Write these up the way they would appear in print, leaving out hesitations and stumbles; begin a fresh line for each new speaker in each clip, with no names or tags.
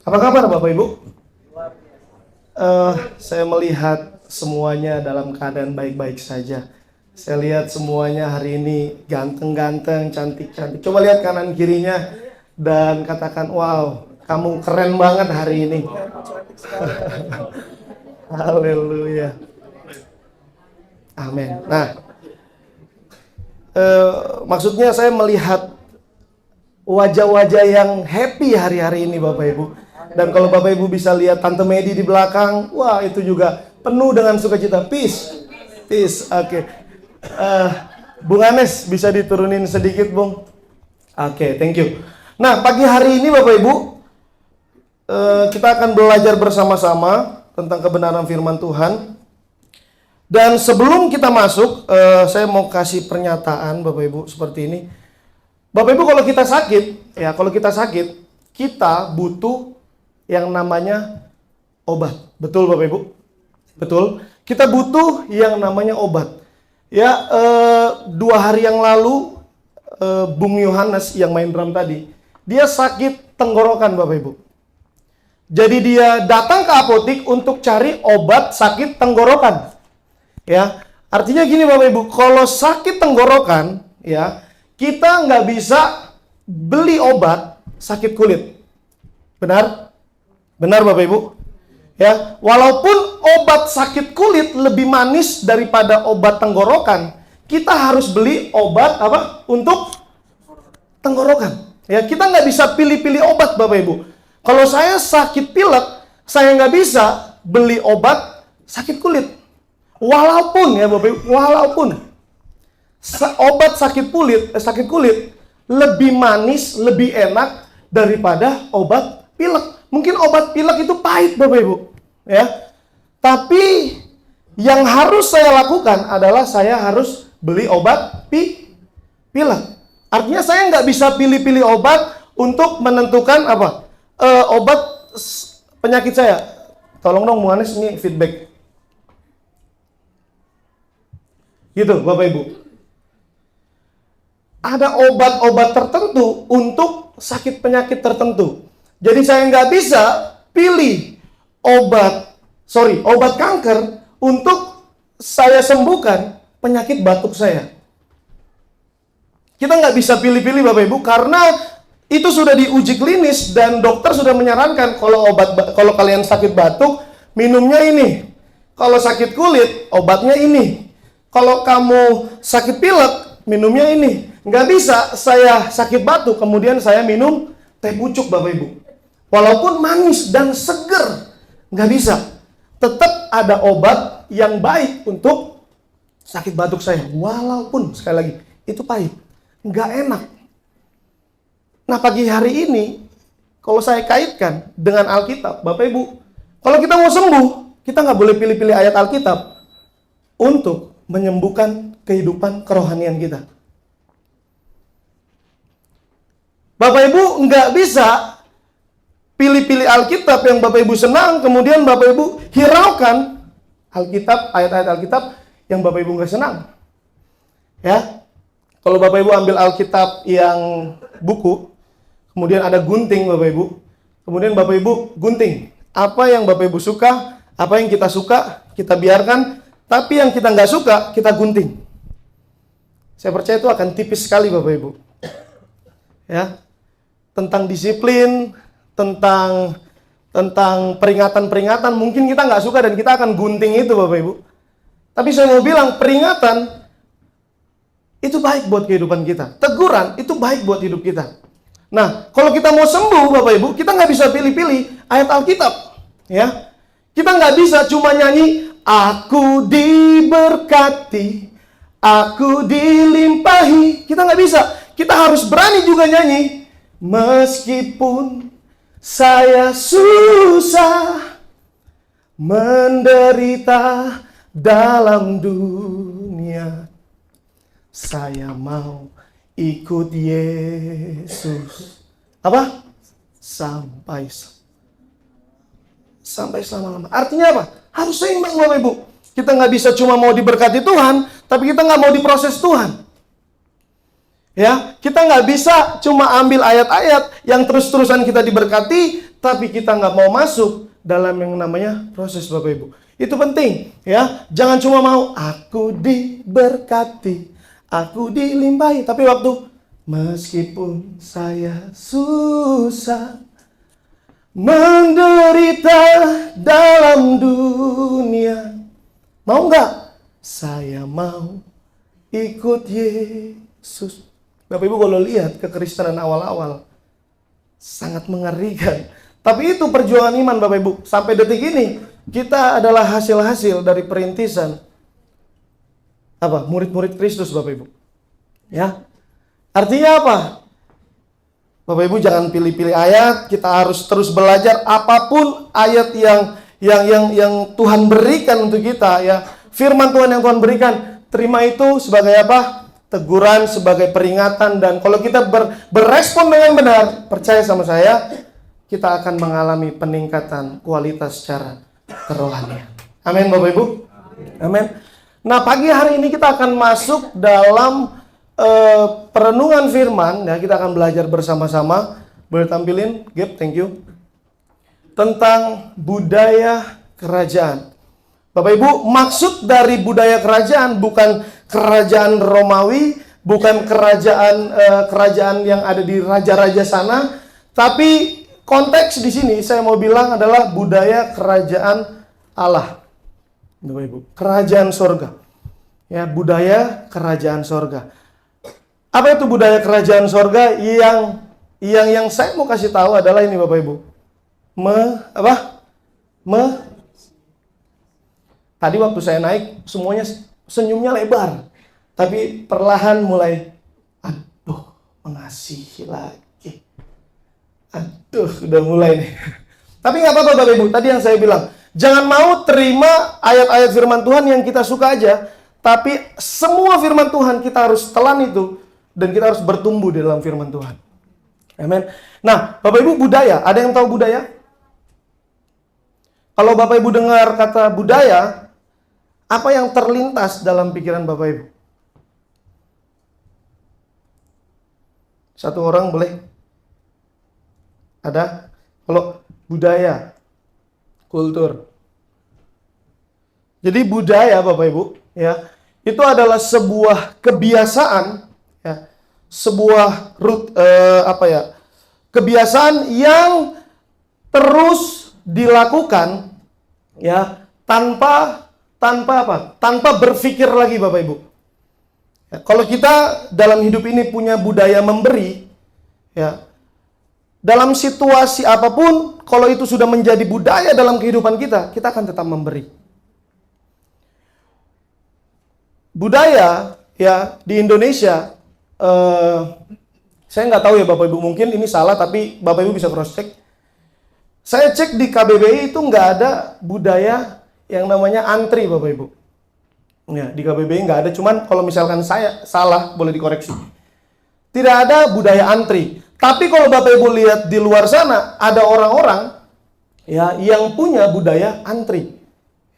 Apa kabar Bapak Ibu? Saya melihat semuanya dalam keadaan baik-baik saja. Saya lihat semuanya hari ini ganteng-ganteng, cantik-cantik. Coba lihat kanan kirinya dan katakan, wow, kamu keren banget hari ini. Haleluya. Amin. Nah, maksudnya saya melihat wajah-wajah yang happy hari-hari ini Bapak Ibu. Dan kalau Bapak Ibu bisa lihat Tante Medi di belakang, wah itu juga penuh dengan sukacita. Peace. Peace, oke. Bung Anes bisa diturunin sedikit Bung? Oke, thank you. Nah, pagi hari ini Bapak Ibu, kita akan belajar bersama-sama tentang kebenaran firman Tuhan. Dan sebelum kita masuk, saya mau kasih pernyataan Bapak Ibu seperti ini. Bapak Ibu kalau kita sakit, kita butuh yang namanya obat. Betul Bapak Ibu? Betul. Kita butuh yang namanya obat. Ya, 2 hari yang lalu, Bung Yohanes yang main drum tadi, dia sakit tenggorokan Bapak Ibu. Jadi dia datang ke apotik untuk cari obat sakit tenggorokan. Ya, artinya gini Bapak Ibu, kalau sakit tenggorokan, ya, kita nggak bisa beli obat sakit kulit. Benar? Benar Bapak Ibu? Ya, walaupun obat sakit kulit lebih manis daripada obat tenggorokan, kita harus beli obat apa? Untuk tenggorokan. Ya, kita nggak bisa pilih-pilih obat Bapak Ibu. Kalau saya sakit pilek, saya nggak bisa beli obat sakit kulit. Walaupun ya Bapak Ibu, walaupun obat sakit kulit lebih manis, lebih enak daripada obat pilek. Mungkin obat pilek itu pahit Bapak Ibu, ya. Tapi yang harus saya lakukan adalah saya harus beli obat pilek. Artinya saya nggak bisa pilih-pilih obat untuk menentukan apa obat penyakit saya. Tolong dong Bu Anes, ini feedback. Gitu Bapak Ibu. Ada obat-obat tertentu untuk sakit penyakit tertentu. Jadi saya nggak bisa pilih obat kanker untuk saya sembuhkan penyakit batuk saya. Kita nggak bisa pilih-pilih Bapak Ibu karena itu sudah diuji klinis dan dokter sudah menyarankan kalau kalian sakit batuk minumnya ini. Kalau sakit kulit obatnya ini. Kalau kamu sakit pilek minumnya ini. Nggak bisa saya sakit batuk kemudian saya minum teh pucuk Bapak Ibu. Walaupun manis dan seger, nggak bisa. Tetap ada obat yang baik untuk sakit batuk saya. Walaupun, sekali lagi, itu pahit. Nggak enak. Nah, pagi hari ini, kalau saya kaitkan dengan Alkitab, Bapak Ibu, kalau kita mau sembuh, kita nggak boleh pilih-pilih ayat Alkitab untuk menyembuhkan kehidupan kerohanian kita. Bapak Ibu nggak bisa pilih-pilih Alkitab yang Bapak Ibu senang, kemudian Bapak Ibu hiraukan Alkitab, ayat-ayat Alkitab yang Bapak Ibu nggak senang. Ya, kalau Bapak Ibu ambil Alkitab yang buku, kemudian ada gunting Bapak Ibu, kemudian Bapak Ibu gunting. Apa yang Bapak Ibu suka, apa yang kita suka, kita biarkan, tapi yang kita nggak suka, kita gunting. Saya percaya itu akan tipis sekali Bapak Ibu. Ya, tentang disiplin, tentang peringatan-peringatan, mungkin kita nggak suka dan kita akan gunting itu Bapak Ibu. Tapi saya mau bilang, peringatan itu baik buat kehidupan kita. Teguran itu baik buat hidup kita. Nah, kalau kita mau sembuh Bapak Ibu, kita nggak bisa pilih-pilih ayat Alkitab. Ya, kita nggak bisa cuma nyanyi, aku diberkati, aku dilimpahi. Kita nggak bisa. Kita harus berani juga nyanyi, meskipun saya susah menderita dalam dunia, saya mau ikut Yesus. Apa? Sampai selama-lama. Artinya apa? Harus seimbang Bapak Ibu. Kita nggak bisa cuma mau diberkati Tuhan, tapi kita nggak mau diproses Tuhan. Ya, kita nggak bisa cuma ambil ayat-ayat yang terus-terusan kita diberkati, tapi kita nggak mau masuk dalam yang namanya proses Bapak Ibu. Itu penting ya. Jangan cuma mau aku diberkati, aku dilimpahi, tapi waktu meskipun saya susah menderita dalam dunia, mau nggak? Saya mau ikut Yesus. Bapak Ibu kalau lihat kekristenan awal-awal sangat mengerikan. Tapi itu perjuangan iman Bapak Ibu. Sampai detik ini kita adalah hasil-hasil dari perintisan murid-murid Kristus Bapak Ibu. Ya. Artinya apa? Bapak Ibu jangan pilih-pilih ayat, kita harus terus belajar apapun ayat yang Tuhan berikan untuk kita ya. Firman Tuhan yang Tuhan berikan, terima itu sebagai apa? Teguran, sebagai peringatan, dan kalau kita berespon dengan benar, percaya sama saya, kita akan mengalami peningkatan kualitas secara kerohanian. Amin Bapak Ibu. Amin. Nah, pagi hari ini kita akan masuk dalam perenungan firman ya. Kita akan belajar bersama-sama. Boleh tampilin, Gap, thank you. Tentang budaya kerajaan. Bapak Ibu, maksud dari budaya kerajaan bukan kerajaan Romawi, bukan kerajaan yang ada di raja-raja sana, tapi konteks di sini saya mau bilang adalah budaya kerajaan Allah. Bapak Ibu, kerajaan sorga. Ya, budaya kerajaan sorga. Apa itu budaya kerajaan sorga? Yang saya mau kasih tahu adalah ini Bapak Ibu. Tadi waktu saya naik semuanya senyumnya lebar. Tapi perlahan mulai mengasihi lagi. Udah mulai nih. Tapi nggak apa-apa Bapak Ibu, tadi yang saya bilang, jangan mau terima ayat-ayat firman Tuhan yang kita suka aja, tapi semua firman Tuhan kita harus telan itu, dan kita harus bertumbuh di dalam firman Tuhan. Amin. Nah, Bapak Ibu, budaya, ada yang tahu budaya? Kalau Bapak Ibu dengar kata budaya, apa yang terlintas dalam pikiran Bapak Ibu? Satu orang boleh? Ada? Kalau budaya, kultur. Jadi budaya Bapak Ibu, ya, itu adalah sebuah kebiasaan, ya, sebuah kebiasaan yang terus dilakukan, ya, tanpa berpikir lagi Bapak Ibu. Ya, kalau kita dalam hidup ini punya budaya memberi, ya, dalam situasi apapun, kalau itu sudah menjadi budaya dalam kehidupan kita, kita akan tetap memberi. Budaya ya di Indonesia, saya nggak tahu ya Bapak Ibu, mungkin ini salah, tapi Bapak Ibu bisa cross check. Saya cek di KBBI itu nggak ada budaya yang namanya antri Bapak Ibu. Ya, di KBBI nggak ada, cuman kalau misalkan saya salah boleh dikoreksi. Tidak ada budaya antri. Tapi kalau Bapak Ibu lihat di luar sana, ada orang-orang ya yang punya budaya antri.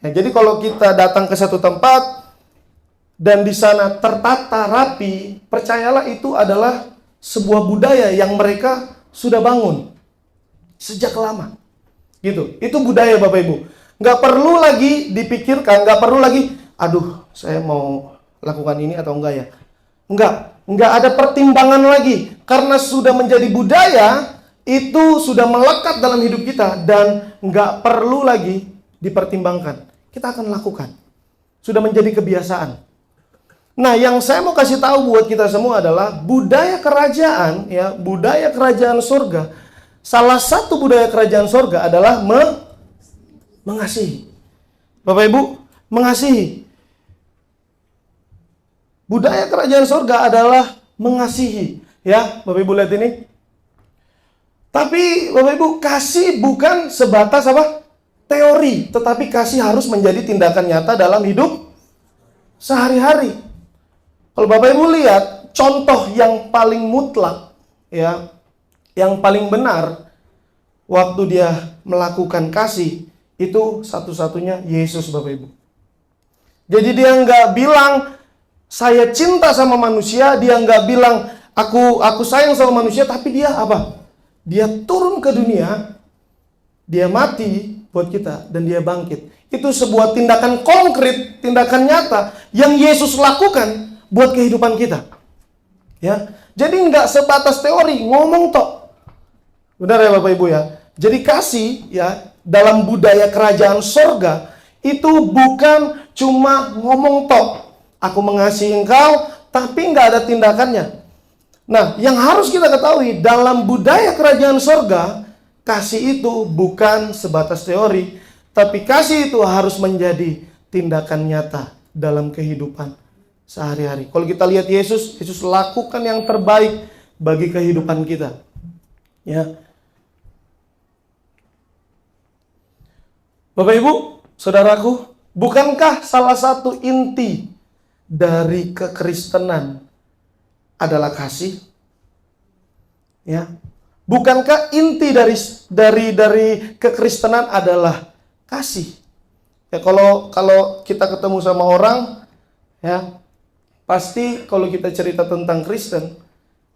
Ya, jadi kalau kita datang ke satu tempat dan di sana tertata rapi, percayalah itu adalah sebuah budaya yang mereka sudah bangun sejak lama. Gitu. Itu budaya Bapak Ibu. Nggak perlu lagi dipikirkan, nggak perlu lagi, aduh saya mau lakukan ini atau enggak ya. Nggak ada pertimbangan lagi. Karena sudah menjadi budaya, itu sudah melekat dalam hidup kita dan nggak perlu lagi dipertimbangkan. Kita akan lakukan. Sudah menjadi kebiasaan. Nah, yang saya mau kasih tahu buat kita semua adalah budaya kerajaan, ya, budaya kerajaan surga. Salah satu budaya kerajaan surga adalah mengasihi. Bapak Ibu, mengasihi. Budaya kerajaan surga adalah mengasihi. Ya, Bapak Ibu lihat ini. Tapi Bapak Ibu, kasih bukan sebatas teori, tetapi kasih harus menjadi tindakan nyata dalam hidup sehari-hari. Kalau Bapak Ibu lihat contoh yang paling mutlak, ya, yang paling benar waktu dia melakukan kasih, itu satu-satunya Yesus Bapak Ibu. Jadi dia nggak bilang saya cinta sama manusia, dia nggak bilang aku sayang sama manusia, tapi dia apa? Dia turun ke dunia Dia mati buat kita dan dia bangkit. Itu sebuah tindakan konkret, tindakan nyata yang Yesus lakukan buat kehidupan kita. Ya, jadi nggak sebatas teori, ngomong tok. Benar ya Bapak Ibu ya. Jadi kasih ya dalam budaya kerajaan sorga itu bukan cuma ngomong tok. Aku mengasihi engkau, tapi nggak ada tindakannya. Nah, yang harus kita ketahui dalam budaya kerajaan sorga, kasih itu bukan sebatas teori, tapi kasih itu harus menjadi tindakan nyata dalam kehidupan sehari-hari. Kalau kita lihat Yesus lakukan yang terbaik bagi kehidupan kita. Ya. Bapak Ibu, saudaraku, bukankah salah satu inti dari kekristenan adalah kasih? Ya. Bukankah inti dari kekristenan adalah kasih? Ya, kalau kita ketemu sama orang, ya pasti kalau kita cerita tentang Kristen,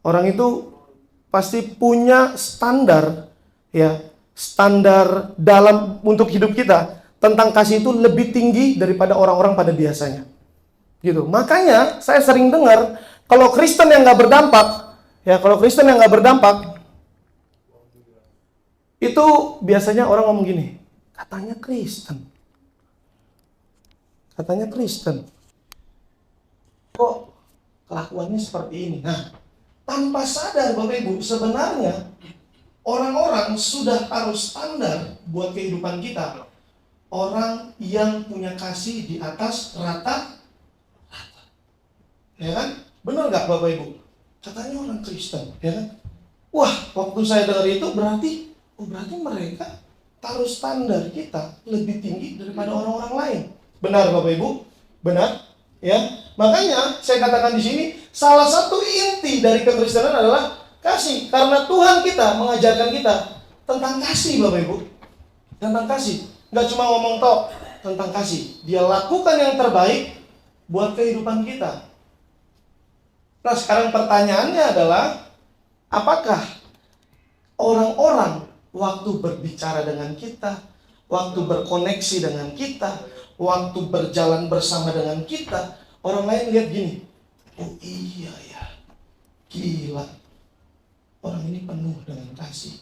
orang itu pasti punya standar, ya standar dalam untuk hidup kita tentang kasih itu lebih tinggi daripada orang-orang pada biasanya. Gitu. Makanya saya sering dengar kalau Kristen yang nggak berdampak, itu biasanya orang ngomong gini, katanya Kristen, kok kelakuannya seperti ini. Nah, tanpa sadar Bapak Ibu, sebenarnya orang-orang sudah taruh standar buat kehidupan kita. Orang yang punya kasih di atas rata-rata. Ya kan? Benar nggak Bapak Ibu? Katanya orang Kristen, ya kan? Wah, waktu saya dengar itu berarti mereka taruh standar kita lebih tinggi daripada orang-orang lain. Benar Bapak Ibu? Benar? Ya. Makanya saya katakan di sini salah satu inti dari kekristenan adalah kasih. Karena Tuhan kita mengajarkan kita tentang kasih Bapak Ibu. Tentang kasih. Nggak cuma ngomong tok tentang kasih. Dia lakukan yang terbaik buat kehidupan kita. Nah sekarang pertanyaannya adalah, apakah orang-orang waktu berbicara dengan kita, waktu berkoneksi dengan kita, waktu berjalan bersama dengan kita, orang lain lihat gini, oh iya ya, gila, orang ini penuh dengan kasih,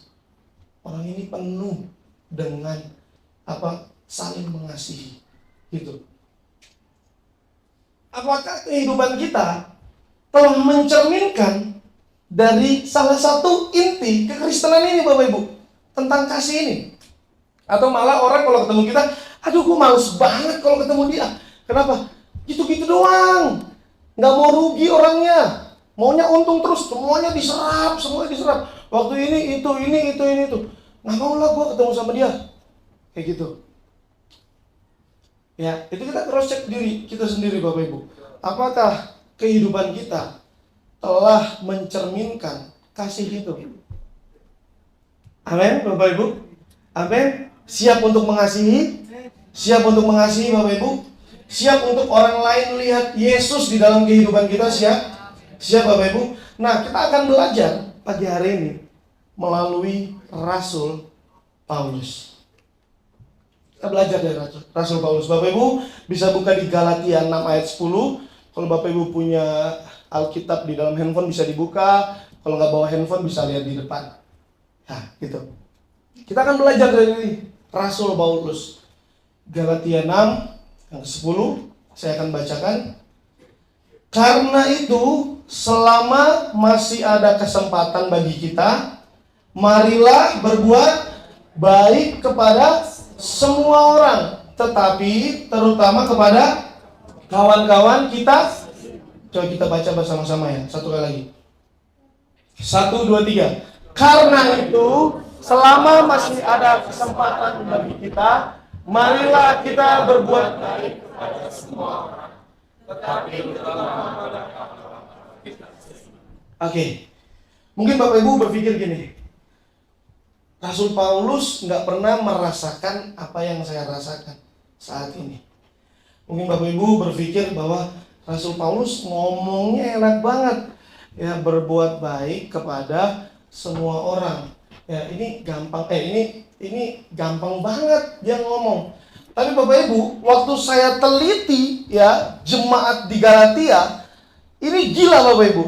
orang ini penuh dengan saling mengasihi, gitu. Apakah kehidupan kita telah mencerminkan dari salah satu inti kekristenan ini Bapak Ibu, tentang kasih ini? Atau malah orang kalau ketemu kita, aduh gue males banget kalau ketemu dia. Kenapa? Gitu-gitu doang. Nggak mau rugi orangnya. Maunya untung terus, semuanya diserap. Waktu ini, itu. Nggak mau lah gue ketemu sama dia. Kayak gitu. Ya, itu kita cross check diri kita sendiri Bapak Ibu. Apakah kehidupan kita telah mencerminkan kasih itu? Amin Bapak Ibu. Amin. Siap untuk mengasihi? Siap untuk mengasihi Bapak Ibu? Siap untuk orang lain lihat Yesus di dalam kehidupan kita? Siap Bapak Ibu? Nah, kita akan belajar pagi hari ini melalui Rasul Paulus. Kita belajar dari Rasul Paulus. Bapak Ibu bisa buka di Galatia 6 ayat 10. Kalau Bapak Ibu punya Alkitab di dalam handphone bisa dibuka. Kalau nggak bawa handphone bisa lihat di depan. Nah, gitu. Kita akan belajar dari Rasul Paulus. Galatia 6 yang 10. Saya akan bacakan. Karena itu, selama masih ada kesempatan bagi kita, marilah berbuat baik kepada semua orang, tetapi terutama kepada kawan-kawan kita. Coba kita baca bersama-sama ya, satu kali lagi. 1, 2, 3. Karena itu, selama masih ada kesempatan bagi kita, marilah kita berbuat baik kepada semua orang, tetapi terutama kepada kawan-kawan kita. Oke, mungkin Bapak Ibu berpikir gini, Rasul Paulus nggak pernah merasakan apa yang saya rasakan saat ini. Mungkin Bapak Ibu berpikir bahwa Rasul Paulus ngomongnya enak banget, ya berbuat baik kepada semua orang. Ya, ini gampang, ini gampang banget dia ngomong. Tapi Bapak Ibu, waktu saya teliti ya jemaat di Galatia, ini gila Bapak Ibu.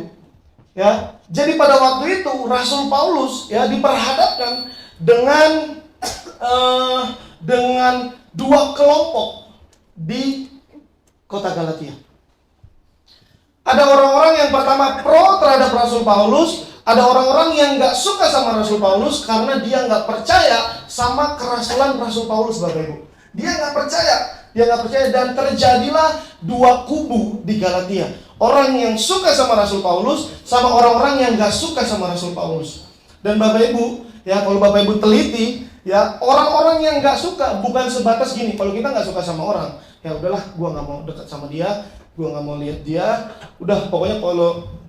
Ya, jadi pada waktu itu Rasul Paulus ya diperhadapkan dengan dua kelompok di kota Galatia. Ada orang-orang yang pertama pro terhadap Rasul Paulus, ada orang-orang yang nggak suka sama Rasul Paulus karena dia nggak percaya sama kerasulan Rasul Paulus, Bapak Ibu. Dia nggak percaya dan terjadilah dua kubu di Galatia. Orang yang suka sama Rasul Paulus sama orang-orang yang nggak suka sama Rasul Paulus. Dan Bapak Ibu, ya kalau Bapak Ibu teliti, ya orang-orang yang nggak suka bukan sebatas gini. Kalau kita nggak suka sama orang, ya udahlah, gua nggak mau dekat sama dia, gua nggak mau lihat dia. Udah, pokoknya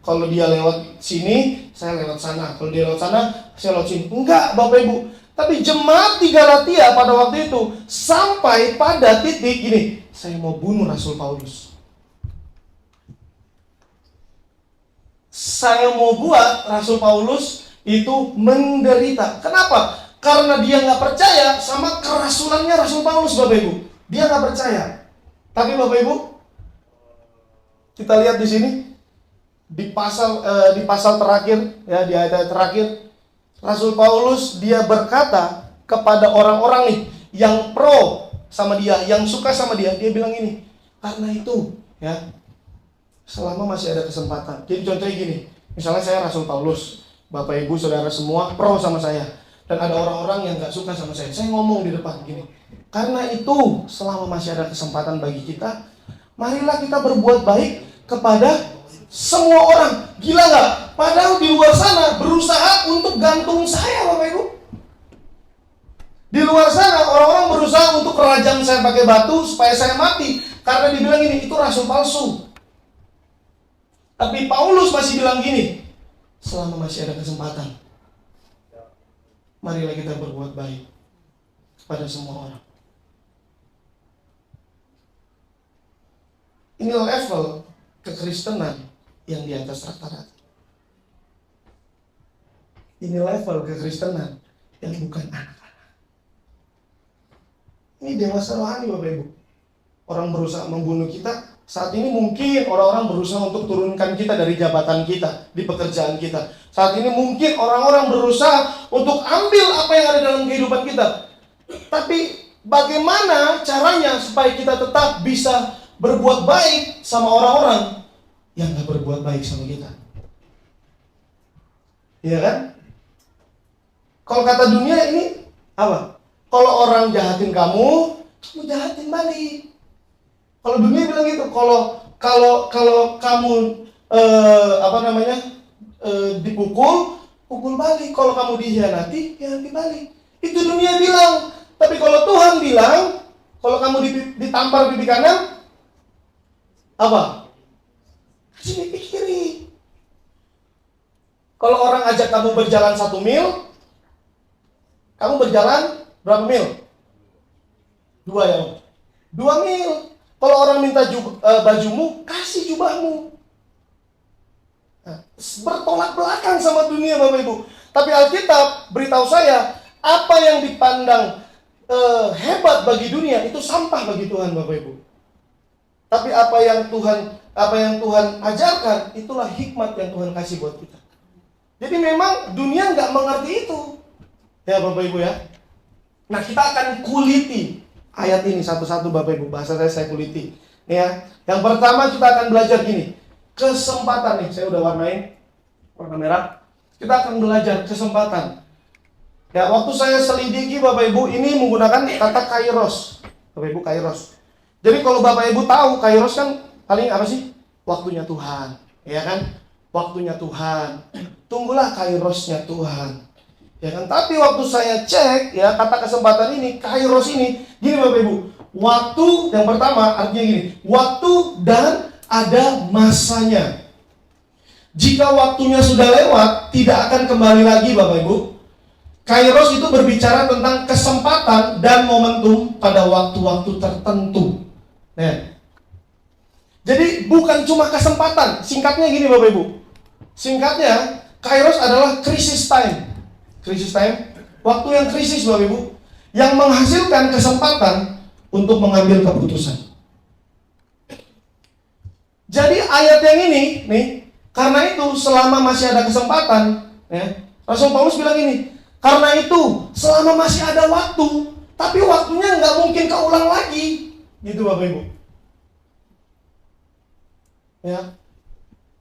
kalau dia lewat sini, saya lewat sana. Kalau dia lewat sana, saya lewat sini. Enggak, Bapak Ibu. Tapi jemaat di Galatia pada waktu itu sampai pada titik gini, saya mau bunuh Rasul Paulus. Saya mau buat Rasul Paulus itu menderita. Kenapa? Karena dia nggak percaya sama kerasulannya Rasul Paulus, Bapak Ibu. Dia nggak percaya. Tapi Bapak Ibu, kita lihat di sini di pasal terakhir, ya di ayat terakhir, Rasul Paulus dia berkata kepada orang-orang nih yang pro sama dia, yang suka sama dia bilang ini, karena itu ya selama masih ada kesempatan. Jadi contohnya gini, misalnya saya Rasul Paulus, Bapak Ibu saudara semua pro sama saya, dan ada orang-orang yang gak suka sama saya ngomong di depan gini, karena itu selama masih ada kesempatan bagi kita, marilah kita berbuat baik kepada semua orang. Gila gak? Padahal di luar sana berusaha untuk gantung saya, Bapak Ibu. Di luar sana orang-orang berusaha untuk rajam saya pakai batu supaya saya mati, karena dibilang ini, itu rasul palsu. Tapi Paulus masih bilang gini, selama masih ada kesempatan, marilah kita berbuat baik kepada semua orang. Ini level kekristenan yang di atas rata-rata. Ini level kekristenan yang bukan anak-anak. Ini dewasa rohani, Bapak Ibu. Orang berusaha membunuh kita. Saat ini mungkin orang-orang berusaha untuk turunkan kita dari jabatan kita, di pekerjaan kita. Saat ini mungkin orang-orang berusaha untuk ambil apa yang ada dalam kehidupan kita. Tapi bagaimana caranya supaya kita tetap bisa berbuat baik sama orang-orang yang gak berbuat baik sama kita? Iya kan? Kalau kata dunia ini apa? Kalau orang jahatin kamu, kamu jahatin balik. Kalau dunia bilang gitu, kalau kamu dipukul, pukul balik. Kalau kamu dihianati, hianati balik. Itu dunia bilang. Tapi kalau Tuhan bilang, kalau kamu ditampar pipi kanan, apa? Kasih pipi kiri. Kalau orang ajak kamu berjalan 1 mil, kamu berjalan berapa mil? 2 ya. 2 mil. Kalau orang minta bajumu, kasih jubahmu. Nah, bertolak belakang sama dunia, Bapak Ibu. Tapi Alkitab beritahu saya, apa yang dipandang hebat bagi dunia itu sampah bagi Tuhan, Bapak Ibu. Tapi apa yang Tuhan ajarkan, itulah hikmat yang Tuhan kasih buat kita. Jadi memang dunia nggak mengerti itu, ya Bapak Ibu ya. Nah, kita akan kuliti ayat ini satu-satu, Bapak Ibu. Bahasa saya kuliti. Ya, yang pertama kita akan belajar gini, kesempatan nih. Saya udah warnain warna merah. Kita akan belajar kesempatan. Ya, waktu saya selidiki, Bapak Ibu, ini menggunakan kata kairos. Bapak Ibu, kairos. Jadi kalau Bapak Ibu tahu, kairos kan paling apa sih? Waktunya Tuhan, ya kan? Waktunya Tuhan. Tunggulah kairosnya Tuhan. Ya kan? Tapi waktu saya cek, ya, kata kesempatan ini, kairos ini, gini Bapak Ibu. Waktu yang pertama artinya gini, waktu dan ada masanya. Jika waktunya sudah lewat, tidak akan kembali lagi, Bapak Ibu. Kairos itu berbicara tentang kesempatan dan momentum pada waktu-waktu tertentu. Nah, jadi bukan cuma kesempatan. Singkatnya gini Bapak Ibu. Singkatnya, Kairos adalah crisis time. Krisis time, waktu yang krisis Bapak Ibu, yang menghasilkan kesempatan untuk mengambil keputusan. Jadi ayat yang ini nih, karena itu selama masih ada kesempatan, ya, Rasul Paulus bilang ini, karena itu selama masih ada waktu, tapi waktunya nggak mungkin keulang lagi, gitu Bapak Ibu. Ya,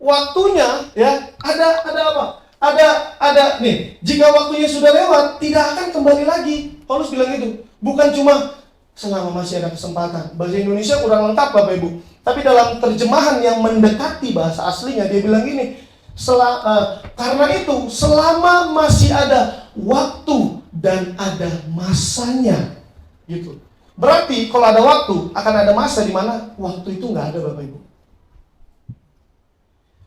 waktunya ya ada apa? Ada nih. Jika waktunya sudah lewat, tidak akan kembali lagi. Paulus bilang itu. Bukan cuma selama masih ada kesempatan. Bahasa Indonesia kurang lengkap Bapak Ibu. Tapi dalam terjemahan yang mendekati bahasa aslinya dia bilang gini. Karena itu selama masih ada waktu dan ada masanya, gitu. Berarti kalau ada waktu akan ada masa di mana waktu itu nggak ada Bapak Ibu.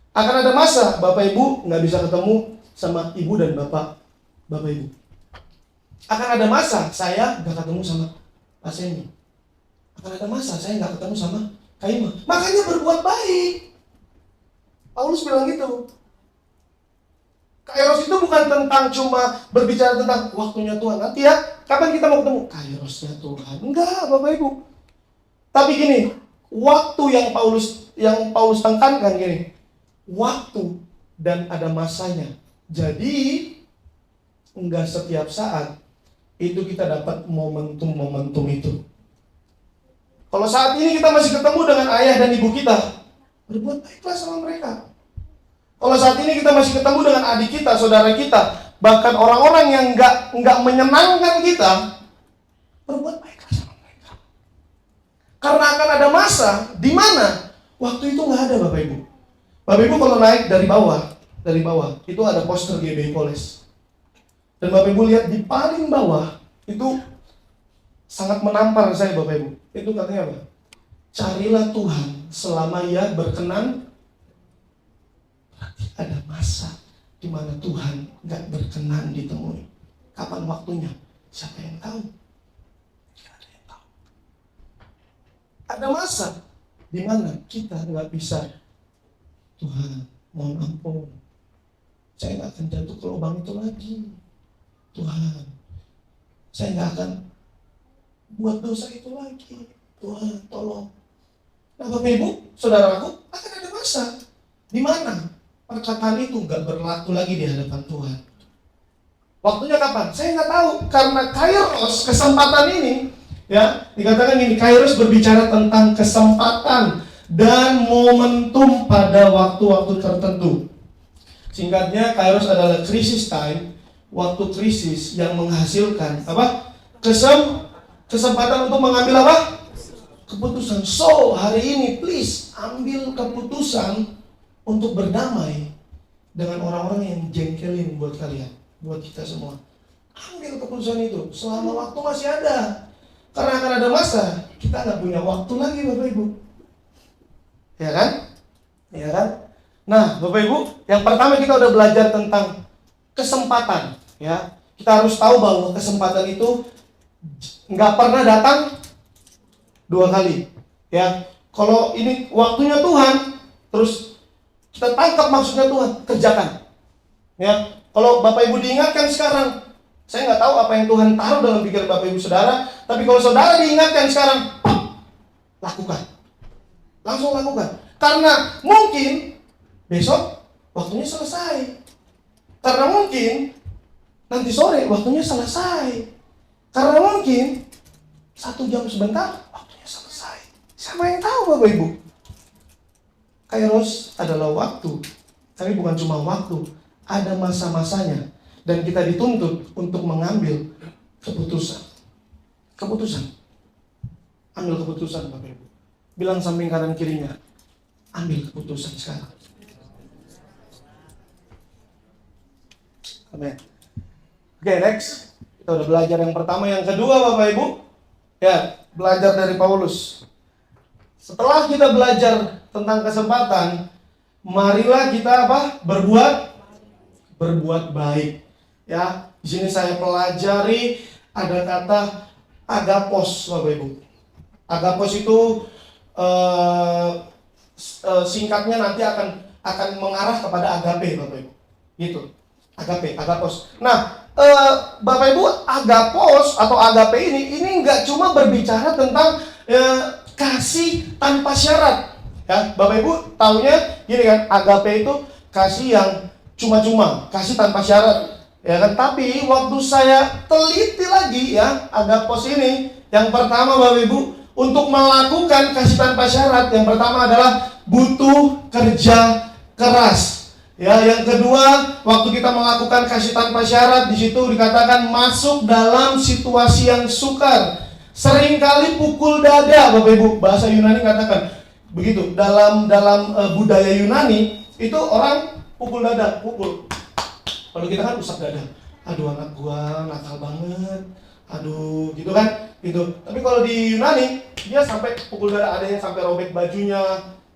Akan ada masa Bapak Ibu nggak bisa ketemu sama ibu dan bapak Ibu. Akan ada masa saya nggak ketemu sama Pak Semi. Akan ada masa saya nggak ketemu sama Kak Ima. Makanya berbuat baik. Paulus bilang gitu. Kairos itu bukan tentang cuma berbicara tentang waktunya Tuhan. Nanti ya, kapan kita mau ketemu? Kairosnya Tuhan. Enggak, Bapak Ibu. Tapi gini, waktu yang Paulus tekankan gini. Waktu dan ada masanya. Jadi enggak setiap saat itu kita dapat momentum itu. Kalau saat ini kita masih ketemu dengan ayah dan ibu kita, berbuat baiklah sama mereka. Kalau saat ini kita masih ketemu dengan adik kita, saudara kita, bahkan orang-orang yang enggak menyenangkan kita, berbuat baiklah sama mereka. Karena akan ada masa di mana waktu itu enggak ada Bapak Ibu. Bapak Ibu kalau naik dari bawah itu ada poster GBI Poles. Dan Bapak Ibu lihat di paling bawah itu sangat menampar saya Bapak Ibu. Itu katanya apa? Carilah Tuhan selama Ia berkenan. Berarti ada masa di mana Tuhan nggak berkenan ditemui. Kapan waktunya? Siapa yang tahu? Tidak ada yang tahu. Ada masa di mana kita nggak bisa. Tuhan, mohon ampun. Saya nggak akan jatuh ke lubang itu lagi. Tuhan, saya nggak akan buat dosa itu lagi. Tuhan, tolong. Nah, Bapak Ibu, saudaraku, akan ada masa di mana perkataan itu nggak berlaku lagi di hadapan Tuhan. Waktunya kapan? Saya nggak tahu. Karena kairos, kesempatan ini, ya dikatakan ini, kairos berbicara tentang kesempatan dan momentum pada waktu-waktu tertentu. Singkatnya, kairos adalah krisis time, waktu krisis yang menghasilkan apa? Kesempatan untuk mengambil apa? Keputusan. So, hari ini please ambil keputusan untuk berdamai dengan orang-orang yang jengkelin buat kalian, buat kita semua. Ambil keputusan itu selama waktu masih ada. Karena akan ada masa kita nggak punya waktu lagi Bapak Ibu. Ya kan? Ya kan? Nah, Bapak Ibu, yang pertama kita udah belajar tentang kesempatan, ya. Kita harus tahu bahwa kesempatan itu nggak pernah datang dua kali, ya. Kalau ini waktunya Tuhan, terus kita tangkap maksudnya Tuhan, kerjakan, ya. Kalau Bapak Ibu diingatkan sekarang, saya nggak tahu apa yang Tuhan taruh dalam pikiran Bapak Ibu Saudara, tapi kalau Saudara diingatkan sekarang, lakukan. Langsung lakukan. Karena mungkin besok waktunya selesai. Karena mungkin nanti sore waktunya selesai. Karena mungkin 1 jam sebentar waktunya selesai. Siapa yang tahu Bapak Ibu? Kairos adalah waktu. Tapi bukan cuma waktu. Ada masa-masanya. Dan kita dituntut untuk mengambil keputusan. Keputusan. Ambil keputusan Bapak Ibu. Bilang samping kanan kirinya, ambil keputusan sekarang. Amin. Oke, next. Kita udah belajar yang pertama, yang kedua Bapak Ibu. Ya, belajar dari Paulus. Setelah kita belajar tentang kesempatan, marilah kita apa? Berbuat baik. Ya, di sini saya pelajari ada kata agapos Bapak Ibu. Agapos itu singkatnya nanti akan mengarah kepada agape Bapak Ibu. Gitu. Agape, agapos. Nah, Bapak Ibu, agapos atau agape ini nggak cuma berbicara tentang kasih tanpa syarat. Ya, Bapak Ibu taunya gini kan, agape itu kasih yang cuma-cuma, kasih tanpa syarat. Ya kan, tapi waktu saya teliti lagi ya, agapos ini, yang pertama Bapak Ibu, untuk melakukan kasih tanpa syarat, yang pertama adalah butuh kerja keras. Ya, yang kedua, waktu kita melakukan kasih tanpa syarat, di situ dikatakan masuk dalam situasi yang sukar. Seringkali pukul dada, Bapak Ibu. Bahasa Yunani katakan begitu. Dalam budaya Yunani itu orang pukul dada, pukul. Kalau kita kan rusak dada. Aduh, anak gua nakal banget. Aduh, gitu kan? Gitu. Tapi kalau di Yunani, dia sampai pukul dada, ada yang sampai robek bajunya,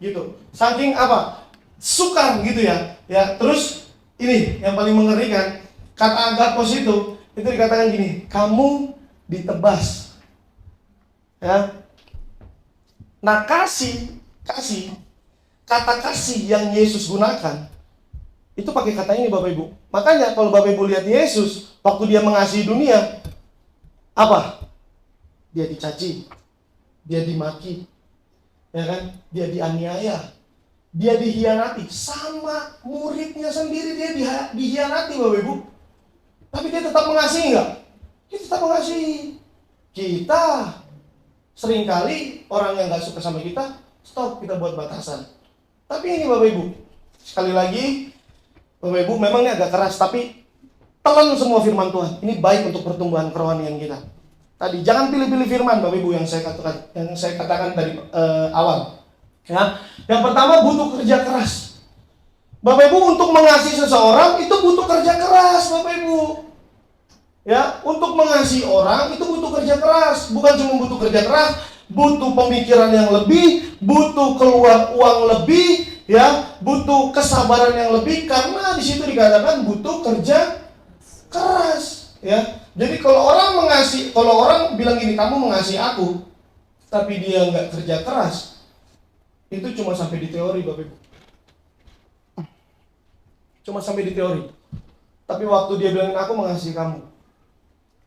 gitu. Saking apa? Sukar gitu ya. Ya, terus ini yang paling mengerikan, kata agapos itu dikatakan gini, kamu ditebas. Ya. Nah, kata kasih yang Yesus gunakan itu pakai kata ini Bapak Ibu. Makanya kalau Bapak Ibu lihat Yesus waktu dia mengasihi dunia, apa? Dia dicaci, dia dimaki, ya kan? Dia dianiaya, dia dihianati, sama muridnya sendiri dia dihianati Bapak Ibu. Tapi dia tetap mengasihi enggak? Dia tetap mengasihi. Kita seringkali orang yang enggak suka sama kita, stop, kita buat batasan. Tapi ini Bapak Ibu, sekali lagi Bapak Ibu, memang ini agak keras, tapi telan semua firman Tuhan. Ini baik untuk pertumbuhan kerohanian kita. Tadi jangan pilih-pilih firman Bapak Ibu yang saya katakan tadi awal. Ya, yang pertama butuh kerja keras. Bapak Ibu, untuk mengasihi seseorang itu butuh kerja keras, Bapak Ibu. Ya, untuk mengasihi orang itu butuh kerja keras. Bukan cuma butuh kerja keras, butuh pemikiran yang lebih, butuh keluar uang lebih, ya, butuh kesabaran yang lebih, karena di situ dikatakan butuh kerja keras, ya. Jadi kalau orang bilang gini, kamu mengasihi aku, tapi dia nggak kerja keras, itu cuma sampai di teori Bapak Ibu. Cuma sampai di teori. Tapi waktu dia bilangin aku mengasihi kamu,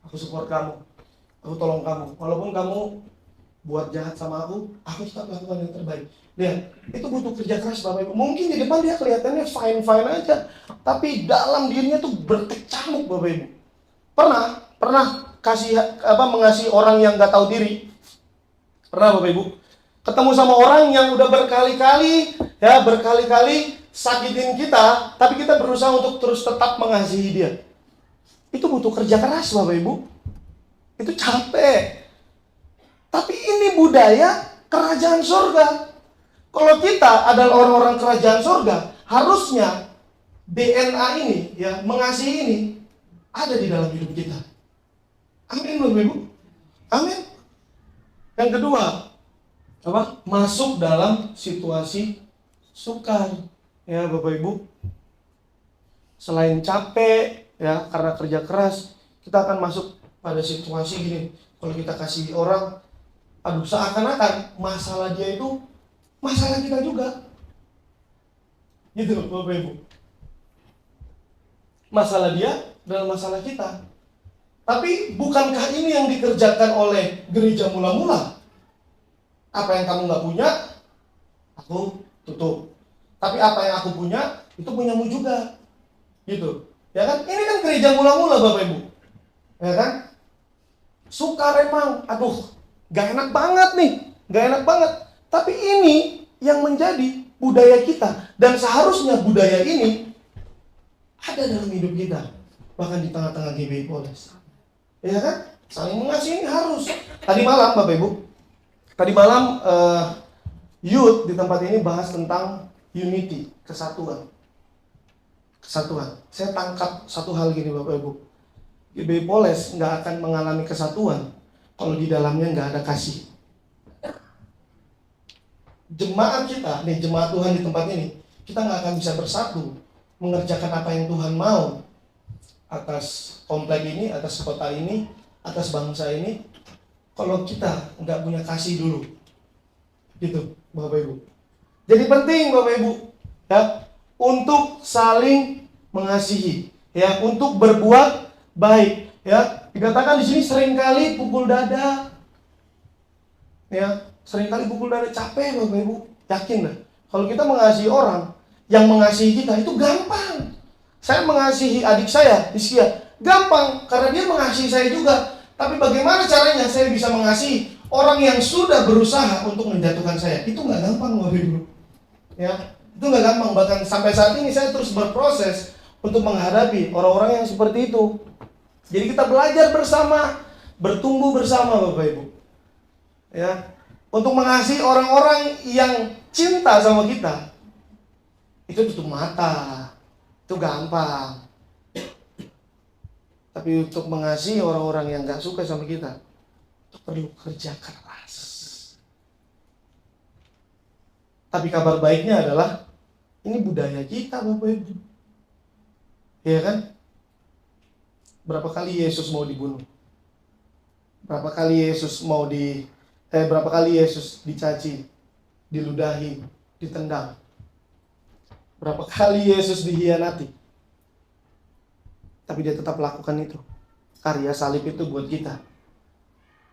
aku support kamu, aku tolong kamu, walaupun kamu buat jahat sama aku tetap lakukan yang terbaik. Lihat, itu butuh kerja keras Bapak Ibu. Mungkin di depan dia kelihatannya fine-fine aja, tapi dalam dirinya tuh berkecamuk Bapak Ibu. Pernah mengasihi orang yang nggak tahu diri? Pernah Bapak Ibu? Ketemu sama orang yang udah berkali-kali sakitin kita, tapi kita berusaha untuk terus tetap mengasihi dia. Itu butuh kerja keras Bapak Ibu. Itu capek. Tapi ini budaya kerajaan surga. Kalau kita adalah orang-orang kerajaan surga, harusnya DNA ini, ya, mengasihi ini ada di dalam hidup kita. Amin Bapak Ibu. Amin. Yang kedua, apa? Masuk dalam situasi sukar. Ya Bapak Ibu. Selain capek, ya, karena kerja keras, kita akan masuk pada situasi gini. Kalau kita kasih orang, aduh, seakan-akan masalah dia itu masalah kita juga. Gitu Bapak Ibu. Masalah dia dan masalah kita. Tapi bukankah ini yang dikerjakan oleh gereja mula-mula? Apa yang kamu nggak punya, aku tutup. Tapi apa yang aku punya, itu punyamu juga. Gitu. Ya kan? Ini kan gereja mula-mula Bapak Ibu. Ya kan? Sukar emang. Aduh, gak enak banget nih. Gak enak banget. Tapi ini yang menjadi budaya kita. Dan seharusnya budaya ini ada dalam hidup kita. Bahkan di tengah-tengah GBI Polres. Ya kan? Saling mengasihi ini harus. Tadi malam Bapak Ibu, youth di tempat ini bahas tentang unity, kesatuan. Saya tangkap satu hal gini Bapak Ibu. GBI Polres nggak akan mengalami kesatuan kalau di dalamnya nggak ada kasih. Jemaat kita, jemaat Tuhan di tempat ini, kita nggak akan bisa bersatu mengerjakan apa yang Tuhan mau atas komplek ini, atas kota ini, atas bangsa ini, kalau kita nggak punya kasih dulu. Gitu Bapak Ibu. Jadi penting Bapak Ibu, ya, untuk saling mengasihi, ya, untuk berbuat baik. Ya, dikatakan di sini seringkali pukul dada. Ya, seringkali pukul dada, capek Bapak Ibu. Yakin dah. Kalau kita mengasihi orang yang mengasihi kita itu gampang. Saya mengasihi adik saya, Iskia, gampang karena dia mengasihi saya juga. Tapi bagaimana caranya saya bisa mengasihi orang yang sudah berusaha untuk menjatuhkan saya? Itu nggak gampang Bapak Ibu. Ya, itu nggak gampang. Bahkan sampai saat ini saya terus berproses untuk menghadapi orang-orang yang seperti itu. Jadi kita belajar bersama, bertumbuh bersama Bapak Ibu. Ya, untuk mengasihi orang-orang yang cinta sama kita, itu tutup mata, itu gampang. Tapi untuk mengasihi orang-orang yang gak suka sama kita, itu perlu kerja keras. Tapi kabar baiknya adalah, ini budaya kita Bapak Ibu. Iya kan? Berapa kali Yesus mau dibunuh? Berapa kali Yesus berapa kali Yesus dicaci, diludahi, ditendang? Berapa kali Yesus dikhianati? Tapi dia tetap lakukan itu. Karya salib itu buat kita.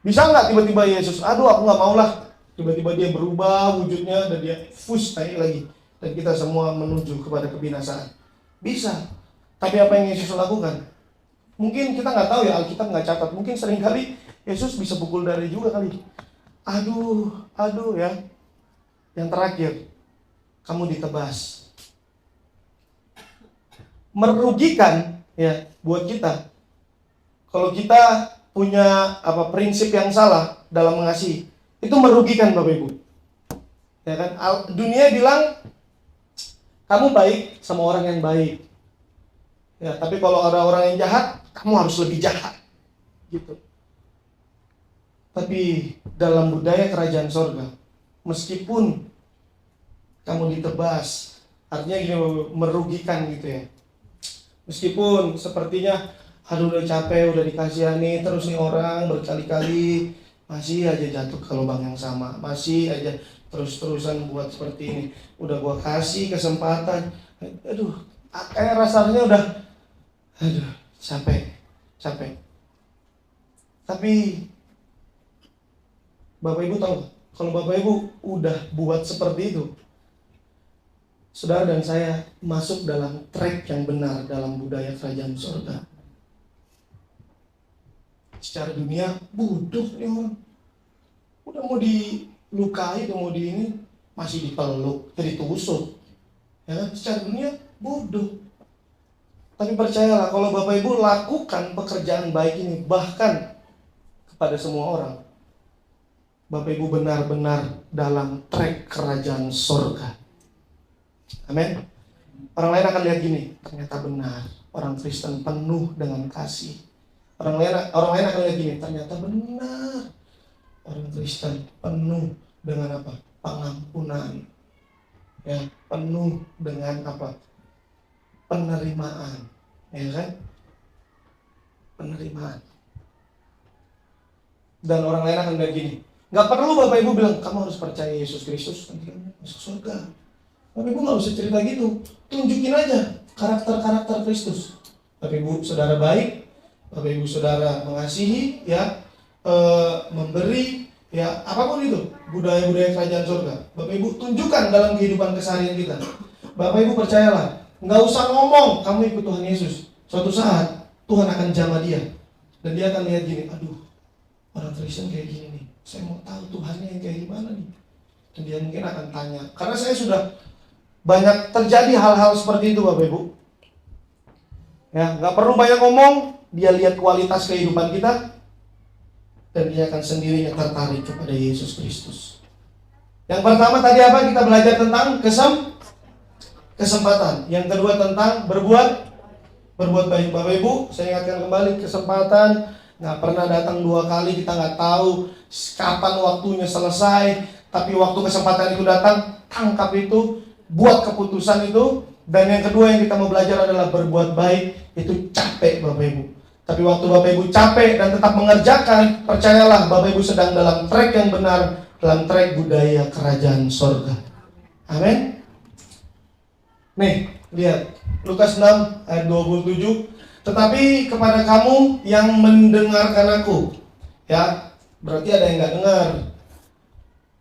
Bisa nggak tiba-tiba Yesus, aduh aku nggak mau lah. Tiba-tiba dia berubah wujudnya dan dia naik lagi. Dan kita semua menuju kepada kebinasaan. Bisa. Tapi apa yang Yesus lakukan? Mungkin kita nggak tahu ya, Alkitab nggak catat. Mungkin seringkali Yesus bisa pukul dada juga kali. Aduh ya. Yang terakhir, kamu ditebas. Merugikan ya buat kita. Kalau kita punya prinsip yang salah dalam mengasihi, itu merugikan Bapak Ibu. Ya kan? Dunia bilang kamu baik sama orang yang baik. Ya, tapi kalau ada orang yang jahat, kamu harus lebih jahat. Gitu. Tapi dalam budaya kerajaan sorga, meskipun kamu ditebas, artinya gini, merugikan gitu ya. Meskipun sepertinya, aduh udah capek, udah dikasihani, terus nih orang berkali-kali masih aja jatuh ke lubang yang sama, masih aja terus-terusan buat seperti ini. Udah gua kasih kesempatan, aduh, kayak rasanya udah, capek. Tapi Bapak Ibu tahu, kalau Bapak Ibu udah buat seperti itu, saudara dan saya masuk dalam track yang benar dalam budaya kerajaan surga. Secara dunia bodoh nih orang. Udah mau dilukai, udah mau masih dipeluk, jadi tusuk. Ya, secara dunia bodoh. Tapi percayalah, kalau Bapak Ibu lakukan pekerjaan baik ini bahkan kepada semua orang, Bapak Ibu benar-benar dalam track kerajaan surga. Amin. Orang lain akan lihat gini, ternyata benar, orang Kristen penuh dengan kasih. Orang lain akan lihat gini, ternyata benar, orang Kristen penuh dengan apa? Pengampunan. Ya, penuh dengan apa? Penerimaan. Ya kan? Penerimaan. Dan orang lain akan lihat gini, nggak perlu Bapak Ibu bilang, kamu harus percaya Yesus Kristus, nanti kamu masuk surga. Bapak Ibu nggak usah cerita gitu, tunjukin aja karakter-karakter Kristus. Bapak Ibu saudara baik, Bapak Ibu saudara mengasihi, ya, memberi, ya, apapun itu budaya-budaya kerajaan surga. Bapak Ibu tunjukkan dalam kehidupan keseharian kita. Bapak Ibu percayalah, nggak usah ngomong kamu ikut Tuhan Yesus. Suatu saat Tuhan akan jamah dia, dan dia akan lihat gini, aduh, orang Kristen kayak gini nih, saya mau tahu Tuhannya yang kayak gimana nih. Dan dia mungkin akan tanya, karena saya sudah banyak terjadi hal-hal seperti itu Bapak Ibu. Ya, nggak perlu banyak ngomong, dia lihat kualitas kehidupan kita, dan dia akan sendirinya tertarik kepada Yesus Kristus. Yang pertama tadi apa? Kita belajar tentang kesempatan. Yang kedua tentang berbuat baik. Bapak Ibu, saya ingatkan kembali, kesempatan nggak pernah datang 2 kali. Kita nggak tahu kapan waktunya selesai, tapi waktu kesempatan itu datang, tangkap itu, buat keputusan itu. Dan yang kedua yang kita mau belajar adalah berbuat baik. Itu capek Bapak Ibu, tapi waktu Bapak Ibu capek dan tetap mengerjakan, percayalah Bapak Ibu sedang dalam track yang benar, dalam track budaya kerajaan sorga. Amin. Nih, Lihat, Lukas 6 ayat 27. Tetapi kepada kamu yang mendengarkan aku. Ya, berarti ada yang nggak dengar.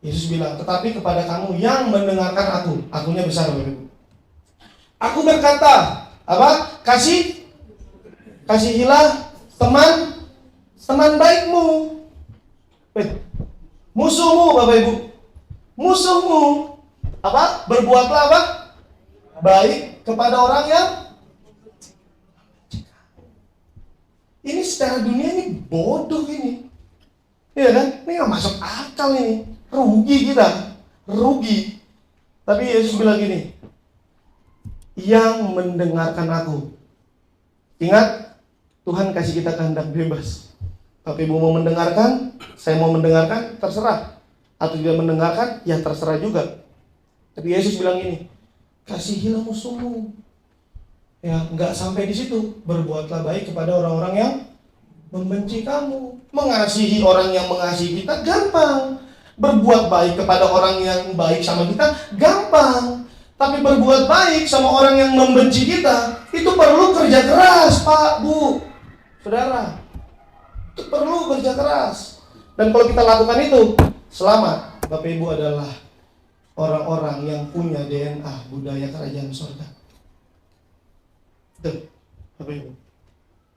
Yesus bilang, tetapi kepada kamu yang mendengarkan aku. Akunya besar, Bapak Ibu. Aku berkata, apa? Kasihilah teman baikmu. Musuhmu, Bapak Ibu. Musuhmu. Apa? Berbuatlah apa? Baik kepada orang yang ini secara dunia ini bodoh ini. Iya kan? Ini gak masuk akal ini. Rugi kita. Rugi. Tapi Yesus bilang gini, yang mendengarkan aku. Ingat, Tuhan kasih kita kehendak bebas. Bapak Ibu mau mendengarkan, saya mau mendengarkan, terserah. Atau tidak mendengarkan, ya terserah juga. Tapi Yesus bilang gini, kasihilah musuhmu. Ya, nggak sampai di situ. Berbuatlah baik kepada orang-orang yang membenci kamu. Mengasihi orang yang mengasihi kita gampang. Berbuat baik kepada orang yang baik sama kita gampang. Tapi berbuat baik sama orang yang membenci kita itu perlu kerja keras, Pak, Bu, Saudara. Itu perlu kerja keras. Dan kalau kita lakukan itu, selamat. Bapak Ibu adalah orang-orang yang punya DNA budaya kerajaan surga. Tuh, Bapak Ibu.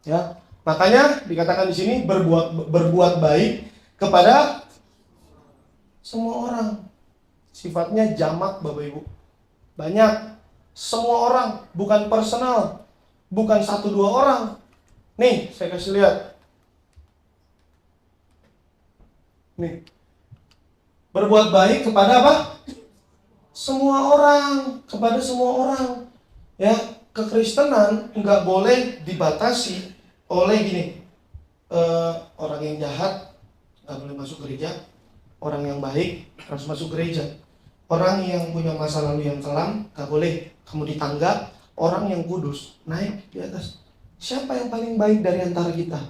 Ya, makanya dikatakan di sini berbuat baik kepada semua orang. Sifatnya jamak, Bapak Ibu. Banyak, semua orang, bukan personal, bukan 1-2 orang. Nih, saya kasih lihat. Nih. Berbuat baik kepada apa? Semua orang, kepada semua orang. Ya, kekristenan nggak boleh dibatasi oleh gini, orang yang jahat nggak boleh masuk gereja, orang yang baik harus masuk gereja, orang yang punya masa lalu yang kelam nggak boleh kamu di tangga, orang yang kudus naik di atas. Siapa yang paling baik dari antara kita?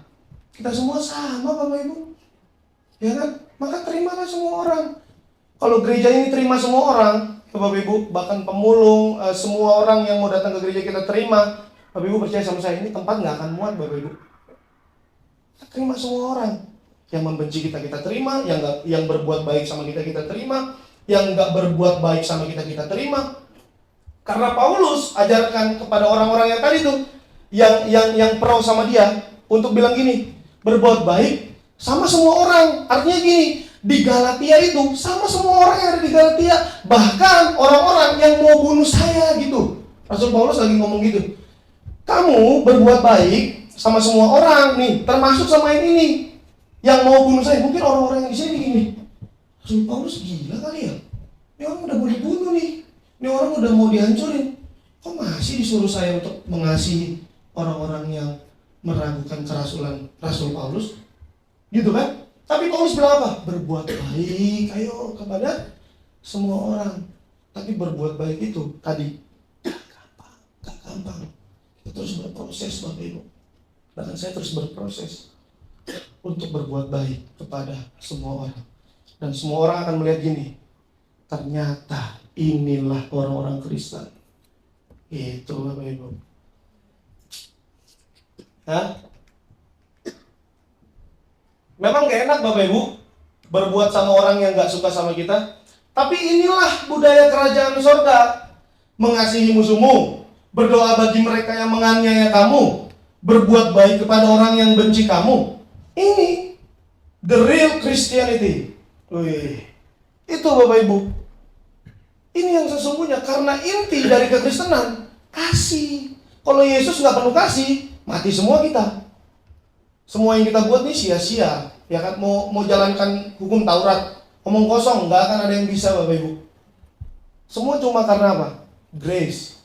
Kita semua sama, Bapak Ibu, ya kan? Maka terimalah semua orang. Kalau gereja ini terima semua orang, Bapak Ibu, bahkan pemulung, semua orang yang mau datang ke gereja kita terima. Bapak Ibu percaya sama saya, ini tempat nggak akan muat, Bapak Ibu. Kita terima semua orang. Yang membenci kita, kita terima. Yang berbuat baik sama kita, kita terima. Yang nggak berbuat baik sama kita, kita terima. Karena Paulus ajarkan kepada orang-orang yang tadi tuh, yang pro sama dia, untuk bilang gini, berbuat baik sama semua orang. Artinya gini, di Galatia itu sama semua orang yang ada di Galatia, bahkan orang-orang yang mau bunuh saya gitu. Rasul Paulus lagi ngomong gitu. Kamu berbuat baik sama semua orang nih, termasuk sama yang ini yang mau bunuh saya. Mungkin orang-orang yang di sini gini, Rasul Paulus gila kali ya. Ini orang udah mau dibunuh nih. Ini orang udah mau dihancurin. Kok masih disuruh saya untuk mengasihi orang-orang yang meragukan kerasulan Rasul Paulus? Gitu kan? Tapi Paulus bilang apa? Berbuat baik, ayo kepada semua orang. Tapi berbuat baik itu tadi gak gampang. Kita terus berproses, Bapak Ibu. Bahkan saya terus berproses untuk berbuat baik kepada semua orang. Dan semua orang akan melihat gini, ternyata inilah orang-orang Kristen. Itu, Bapak Ibu. Hah? Memang gak enak, Bapak Ibu, berbuat sama orang yang gak suka sama kita. Tapi inilah budaya kerajaan surga. Mengasihi musuhmu, berdoa bagi mereka yang menganiaya kamu, berbuat baik kepada orang yang benci kamu. Ini the real Christianity. Wih, itu Bapak Ibu. Ini yang sesungguhnya, karena inti dari kekristenan kasih. Kalau Yesus gak perlu kasih, mati semua kita. Semua yang kita buat nih sia-sia, ya kan? Mau jalankan hukum Taurat, omong kosong, nggak akan ada yang bisa, Bapak Ibu. Semua cuma karena apa? Grace,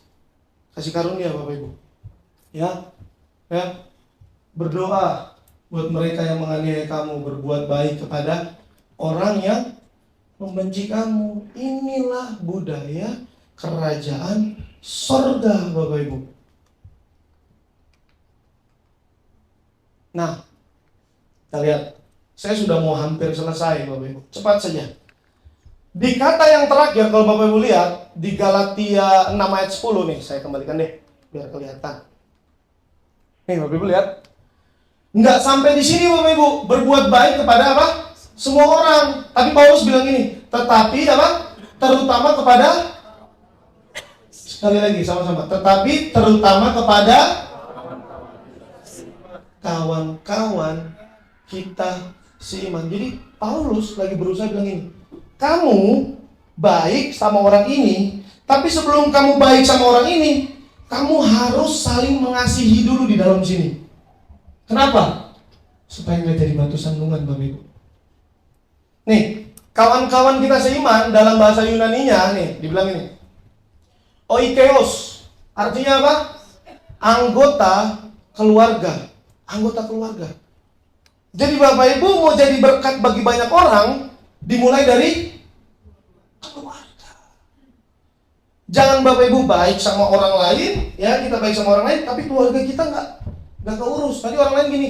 kasih karunia, Bapak Ibu. Ya, berdoa buat mereka yang menganiaya kamu, berbuat baik kepada orang yang membenci kamu. Inilah budaya kerajaan surga, Bapak Ibu. Nah, kita lihat. Saya sudah mau hampir selesai, Bapak Ibu. Cepat saja. Di kata yang terakhir, kalau Bapak Ibu lihat, di Galatia 6 ayat 10 nih, saya kembalikan deh biar kelihatan. Nih Bapak Ibu lihat. Nggak sampai di sini Bapak Ibu, berbuat baik kepada apa? Semua orang. Tapi Paulus bilang ini, tetapi apa? Terutama kepada, sekali lagi sama-sama, tetapi terutama kepada kawan-kawan kita seiman. Jadi Paulus lagi berusaha bilang ini, kamu baik sama orang ini, tapi sebelum kamu baik sama orang ini, kamu harus saling mengasihi dulu di dalam sini. Kenapa? Supaya nggak jadi batu sandungan, Bapak Ibu. Nih, kawan-kawan kita seiman dalam bahasa Yunaninya nih dibilang ini, oikeos, artinya apa? Anggota keluarga. Anggota keluarga. Jadi Bapak Ibu mau jadi berkat bagi banyak orang, dimulai dari keluarga. Jangan Bapak Ibu baik sama orang lain, ya kita baik sama orang lain, tapi keluarga kita nggak keurus. Tadi orang lain gini,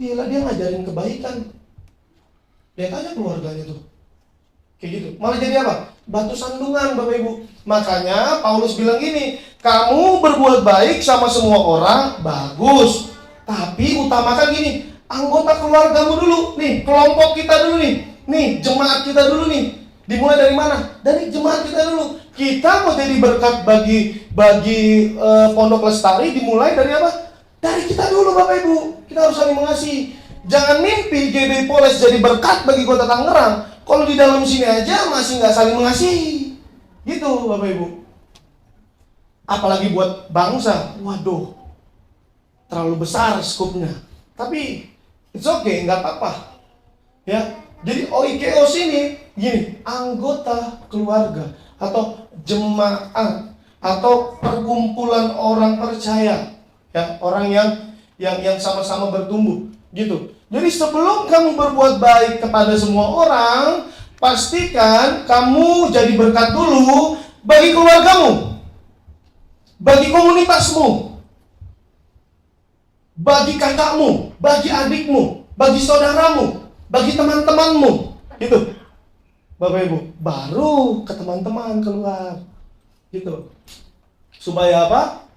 gila dia ngajarin kebaikan. Lihat aja keluarganya tuh, kayak gitu. Malah jadi apa? Batu sandungan Bapak Ibu. Makanya Paulus bilang gini, kamu berbuat baik sama semua orang, bagus. Tapi utamakan gini, anggota keluargamu dulu, nih kelompok kita dulu nih jemaat kita dulu nih. Dimulai dari mana? Dari jemaat kita dulu. Kita mau jadi berkat bagi Pondok Lestari, dimulai dari apa? Dari kita dulu Bapak Ibu. Kita harus saling mengasihi. Jangan mimpi GB Poles jadi berkat bagi Kota Tangerang kalau di dalam sini aja masih nggak saling mengasihi. Gitu Bapak Ibu. Apalagi buat bangsa, waduh, terlalu besar skupnya. Tapi it's okay, nggak apa-apa. Ya, jadi oikeos ini gini, anggota keluarga atau jemaat atau perkumpulan orang percaya, ya, orang yang sama-sama bertumbuh, gitu. Jadi sebelum kamu berbuat baik kepada semua orang, pastikan kamu jadi berkat dulu bagi keluargamu, bagi komunitasmu, bagi kakakmu, bagi adikmu, bagi saudaramu, bagi teman-temanmu, gitu. Bapak Ibu, baru ke teman-teman keluar, gitu. Supaya apa?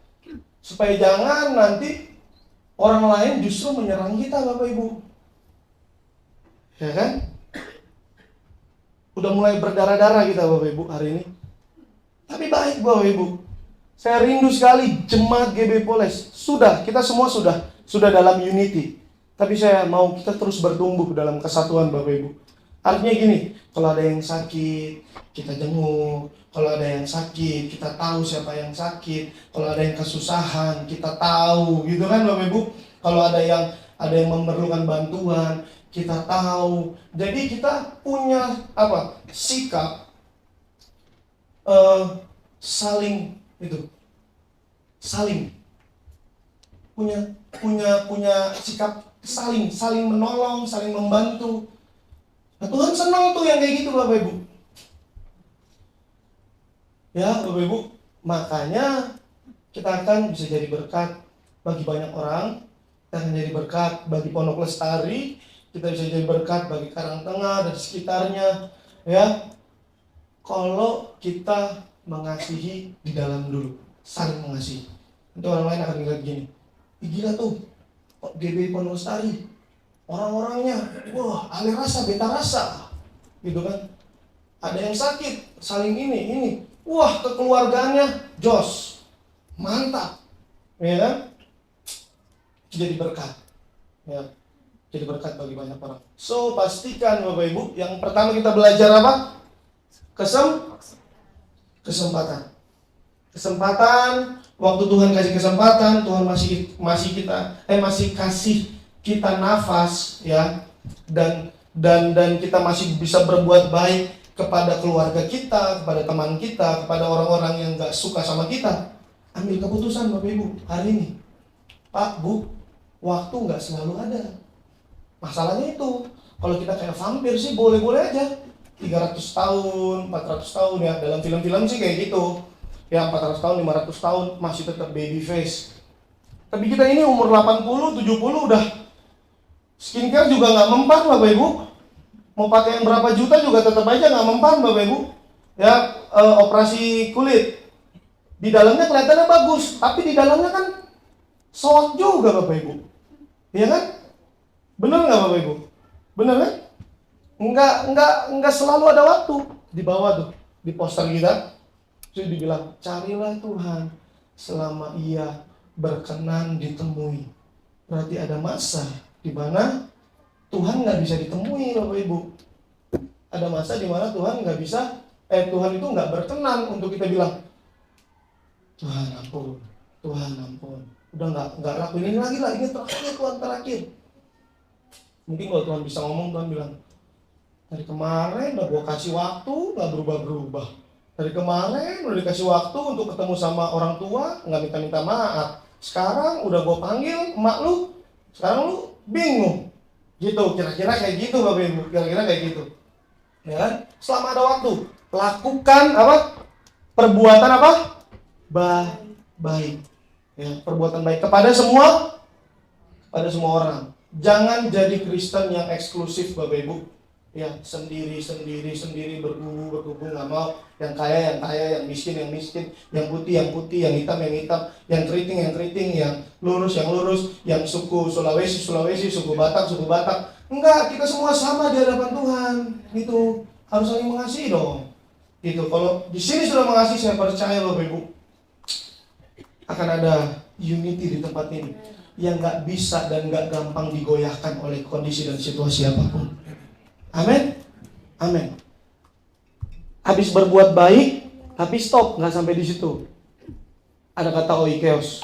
Supaya jangan nanti orang lain justru menyerang kita, Bapak Ibu. Ya kan? Udah mulai berdarah-darah kita, Bapak Ibu, hari ini. Tapi baik, Bapak Ibu. Saya rindu sekali jemaat GB Poles. Kita semua sudah dalam unity. Tapi saya mau kita terus bertumbuh dalam kesatuan, Bapak Ibu. Artinya gini, kalau ada yang sakit, kita jenguk. Kalau ada yang sakit, kita tahu siapa yang sakit. Kalau ada yang kesusahan, kita tahu, gitu kan Bapak Ibu. Kalau ada yang memerlukan bantuan, kita tahu. Jadi kita punya apa? Sikap saling punya sikap saling menolong, saling membantu. Nah, Tuhan senang tuh yang kayak gitu Bapak Ibu. Ya Bapak Ibu, makanya kita akan bisa jadi berkat bagi banyak orang. Kita akan jadi berkat bagi Pondok Lestari. Kita bisa jadi berkat bagi Karangtengah dan sekitarnya. Ya, kalau kita mengasihi di dalam dulu, saling mengasihi. Nanti orang lain akan ngeliat gini, gila tuh GB Pondok Lestari, orang-orangnya, wah, alih rasa, beta rasa, gitu kan. Ada yang sakit, saling ini, wah, kekeluargaannya, jos, mantap, ya kan? Jadi berkat, ya, jadi berkat bagi banyak orang. So, pastikan Bapak Ibu, yang pertama kita belajar apa? Kesempatan, waktu Tuhan kasih kesempatan, Tuhan masih kasih kita nafas, ya, dan kita masih bisa berbuat baik kepada keluarga kita, kepada teman kita, kepada orang-orang yang nggak suka sama kita. Ambil keputusan Bapak Ibu hari ini. Pak, Bu, waktu nggak selalu ada. Masalahnya itu, kalau kita kayak vampir sih boleh-boleh aja. 300 tahun, 400 tahun ya, dalam film-film sih kayak gitu. Ya 400 tahun, 500 tahun masih tetap baby face. Tapi kita ini umur 80, 70 udah skincare juga nggak mempan Bapak Ibu. Mau pakai yang berapa juta juga tetap aja nggak mempan Bapak Ibu. ya operasi kulit. Di dalamnya kelihatannya bagus, tapi di dalamnya kan soak juga Bapak Ibu. Iya kan? Benar nggak Bapak Ibu? Benar kan? Enggak selalu ada waktu. Di bawah tuh, di poster kita, itu dibilang, carilah Tuhan selama ia berkenan ditemui. Berarti ada masa di mana Tuhan nggak bisa ditemui Bapak Ibu. Ada masa di mana Tuhan nggak bisa, Tuhan itu nggak berkenan untuk kita bilang, Tuhan ampun, Tuhan ampun. Udah nggak lakuin ini lagi lah, ini terakhir Tuhan, terakhir. Mungkin kalau Tuhan bisa ngomong, Tuhan bilang, dari kemarin udah gue kasih waktu, nggak berubah-berubah. Dari kemarin udah dikasih waktu untuk ketemu sama orang tua, nggak minta-minta maaf. Sekarang udah gue panggil emak lu, sekarang lu bingung. Gitu, kira-kira kayak gitu Bapak Ibu, kira-kira kayak gitu. Ya kan? Selama ada waktu, lakukan apa? Perbuatan apa? Baik. Ya, perbuatan baik kepada semua orang. Jangan jadi Kristen yang eksklusif Bapak Ibu. Ya, sendiri berkubu nggak mau. Yang kaya, yang miskin, yang putih, yang hitam, yang keriting, yang lurus, yang suku Sulawesi, suku Batak. Enggak, kita semua sama di hadapan Tuhan. Gitu, harus saling mengasihi dong. Gitu. Kalau di sini sudah mengasihi, saya percaya Bapak Ibu akan ada unity di tempat ini yang nggak bisa dan nggak gampang digoyahkan oleh kondisi dan situasi apapun. Amin. Habis berbuat baik, tapi stop, nggak sampai di situ. Ada kata oikeos.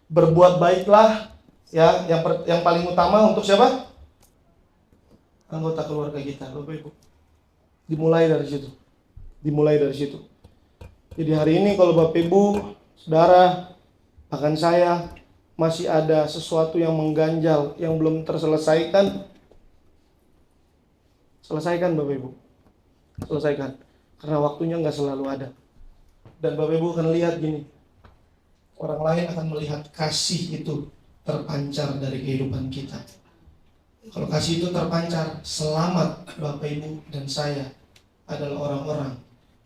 Berbuat baiklah, ya, yang paling utama untuk siapa? Anggota keluarga kita, Bapak Ibu. Dimulai dari situ. Jadi hari ini kalau Bapak Ibu, Saudara, bahkan saya masih ada sesuatu yang mengganjal, yang belum terselesaikan, selesaikan Bapak Ibu. Selesaikan. Karena waktunya nggak selalu ada. Dan Bapak Ibu akan lihat gini, orang lain akan melihat kasih itu terpancar dari kehidupan kita. Kalau kasih itu terpancar, selamat Bapak Ibu dan saya adalah orang-orang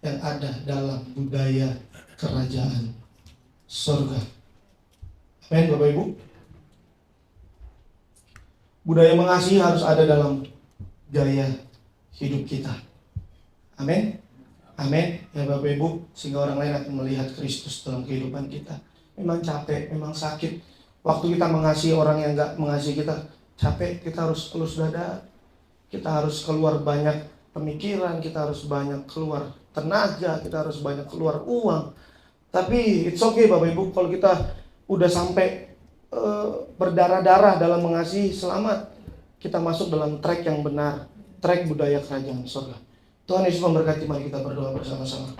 yang ada dalam budaya kerajaan surga. Amin Bapak Ibu. Budaya mengasihi harus ada dalam gaya hidup kita. Amin. Ya Bapak Ibu, sehingga orang lain akan melihat Kristus dalam kehidupan kita. Memang capek, memang sakit. Waktu kita mengasihi orang yang gak mengasihi kita, capek, kita harus elus dada. Kita harus keluar banyak pemikiran, kita harus banyak keluar tenaga, kita harus banyak keluar uang. Tapi it's okay Bapak Ibu, kalau kita udah sampai berdarah-darah dalam mengasihi, selamat. Kita masuk dalam track yang benar, track budaya kerajaan surga. Tuhan Yesus memberkati, mari kita berdoa bersama-sama.